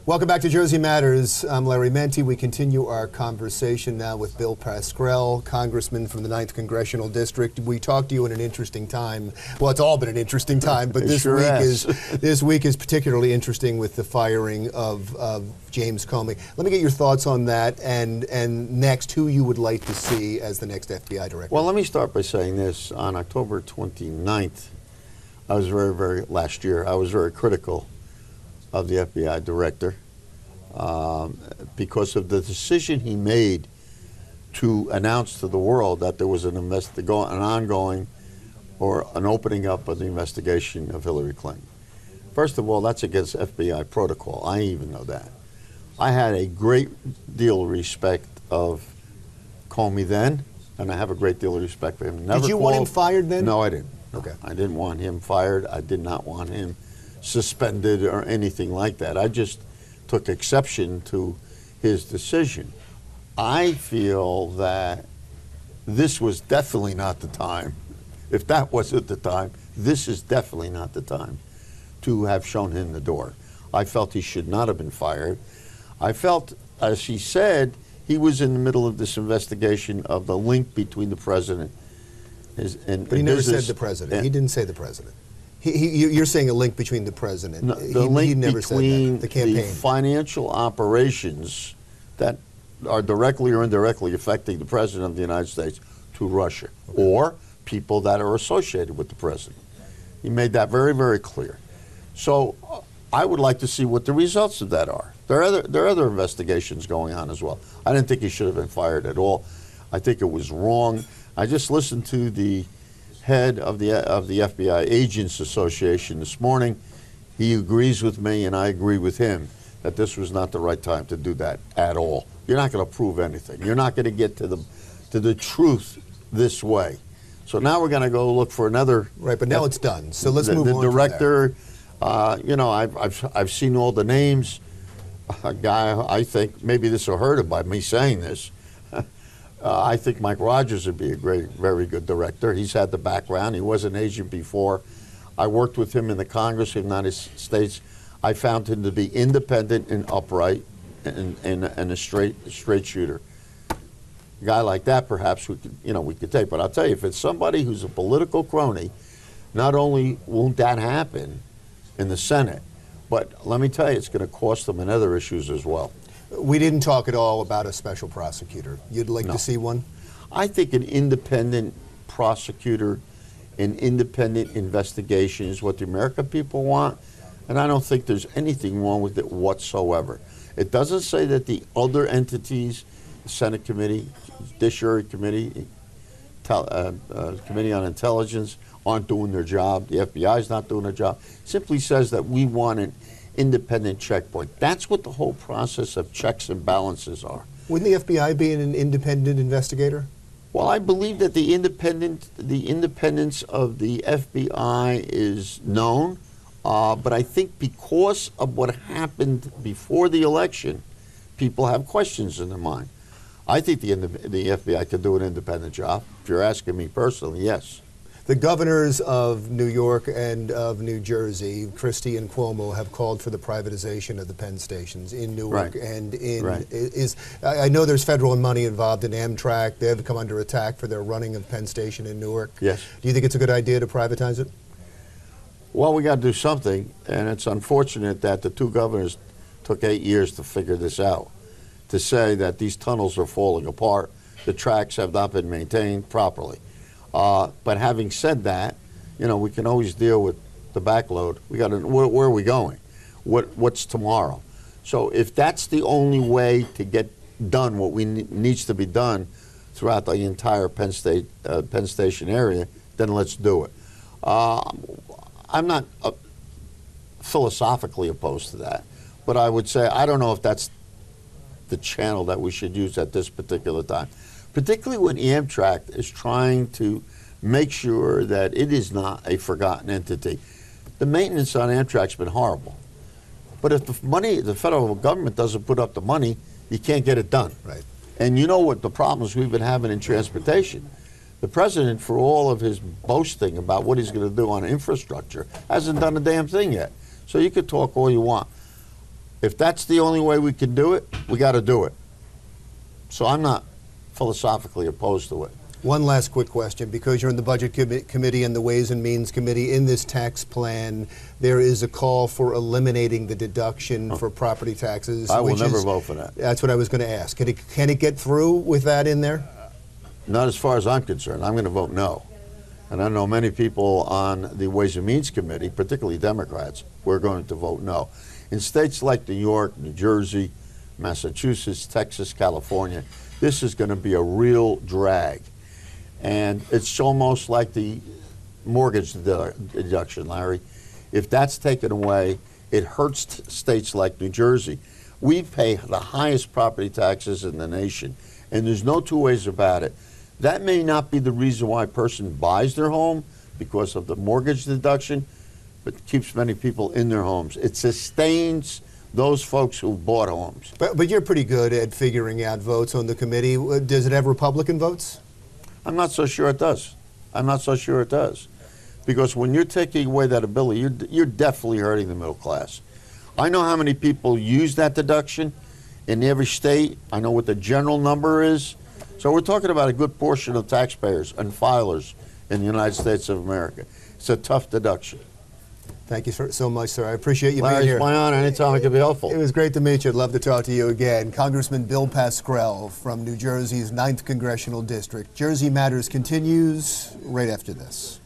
Welcome back to Jersey Matters. I'm Larry Menti. We continue our conversation now with Bill Pascrell, Congressman from the 9th Congressional District. We talked to you in an interesting time. Well, it's all been an interesting time, but this week is particularly interesting with the firing of James Comey. Let me get your thoughts on that, and next, who you would like to see as the next FBI director. Well, let me start by saying this. On October 29th, last year, I was very critical of the FBI director because of the decision he made to announce to the world that there was an ongoing or an opening up of the investigation of Hillary Clinton. First of all, that's against FBI protocol. I even know that. I had a great deal of respect of Comey then, and I have a great deal of respect for him. Did you want him fired then? No, I didn't. Okay. I didn't want him fired. I did not want him suspended or anything like that. I just took exception to his decision. I feel that this was definitely not the time. If that wasn't the time, this is definitely not the time to have shown him the door. I felt he should not have been fired. I felt, as he said, he was in the middle of this investigation of the link between the president and but he never said the president. He didn't say the president. You're saying a link between the president. No, he never between said that. The campaign. The financial operations that are directly or indirectly affecting the president of the United States to Russia, or people that are associated with the president. He made that very, very clear. So I would like to see what the results of that are. There are other investigations going on as well. I didn't think he should have been fired at all. I think it was wrong. I just listened to the head of the FBI Agents Association this morning. He agrees with me, and I agree with him, that this was not the right time to do that at all. You're not going to prove anything. You're not going to get to the truth this way. So now we're going to go look for another. Right, but now it's done. So let's move on. The director, you know, I've seen all the names. A guy, I think maybe this will hurt him by me saying this. I think Mike Rogers would be a very good director. He's had the background. He was an agent before. I worked with him in the Congress of the United States. I found him to be independent and upright and a straight shooter. A guy like that, perhaps we could take. But I'll tell you, if it's somebody who's a political crony, not only won't that happen in the Senate, but let me tell you, it's going to cost them in other issues as well. We didn't talk at all about a special prosecutor. You'd like to see one? I think an independent prosecutor, an independent investigation is what the American people want, and I don't think there's anything wrong with it whatsoever. It doesn't say that the other entities, the Senate Committee, Judiciary Committee, Committee on Intelligence, aren't doing their job. The FBI is not doing their job. It simply says that we want an independent checkpoint. That's what the whole process of checks and balances are. Wouldn't the FBI be an independent investigator? Well, I believe that the independence of the FBI is known, but I think because of what happened before the election, people have questions in their mind. I think the FBI could do an independent job. If you're asking me personally, yes. The governors of New York and of New Jersey, Christie and Cuomo, have called for the privatization of the Penn stations in Newark and in I know there's federal money involved in Amtrak. They've come under attack for their running of Penn Station in Newark. Yes. Do you think it's a good idea to privatize it? Well, we got to do something, and it's unfortunate that the two governors took 8 years to figure this out, to say that these tunnels are falling apart, the tracks have not been maintained properly. But having said that, you know, we can always deal with the backload. We got to, where are we going? What's tomorrow? So if that's the only way to get done what needs to be done throughout the entire Penn Station area, then let's do it. I'm not philosophically opposed to that, but I would say I don't know if that's the channel that we should use at this particular time. Particularly when Amtrak is trying to make sure that it is not a forgotten entity. The maintenance on Amtrak's been horrible. But if the federal government doesn't put up the money, you can't get it done. Right. And you know what the problems we've been having in transportation. The president, for all of his boasting about what he's going to do on infrastructure, hasn't done a damn thing yet. So you could talk all you want. If that's the only way we can do it, we got to do it. So I'm not philosophically opposed to it. One last quick question, because you're in the Budget Committee and the Ways and Means Committee. In this tax plan, there is a call for eliminating the deduction for property taxes. I will never vote for that. That's what I was going to ask. Can it get through with that in there? Not as far as I'm concerned. I'm going to vote no. And I know many people on the Ways and Means Committee, particularly Democrats, who are going to vote no. In states like New York, New Jersey, Massachusetts, Texas, California, this is going to be a real drag. And it's almost like the mortgage deduction, Larry. If that's taken away, it hurts states like New Jersey. We pay the highest property taxes in the nation, and there's no two ways about it. That may not be the reason why a person buys their home, because of the mortgage deduction, but keeps many people in their homes. It sustains those folks who bought homes. But you're pretty good at figuring out votes on the committee. Does it have Republican votes? I'm not so sure it does. I'm not so sure it does. Because when you're taking away that ability, you're definitely hurting the middle class. I know how many people use that deduction in every state. I know what the general number is. So we're talking about a good portion of taxpayers and filers in the United States of America. It's a tough deduction. Thank you so much, sir. I appreciate you Larry, being here. it's my honor. Anytime I can be helpful. It was great to meet you. I'd love to talk to you again. Congressman Bill Pascrell from New Jersey's 9th Congressional District. Jersey Matters continues right after this.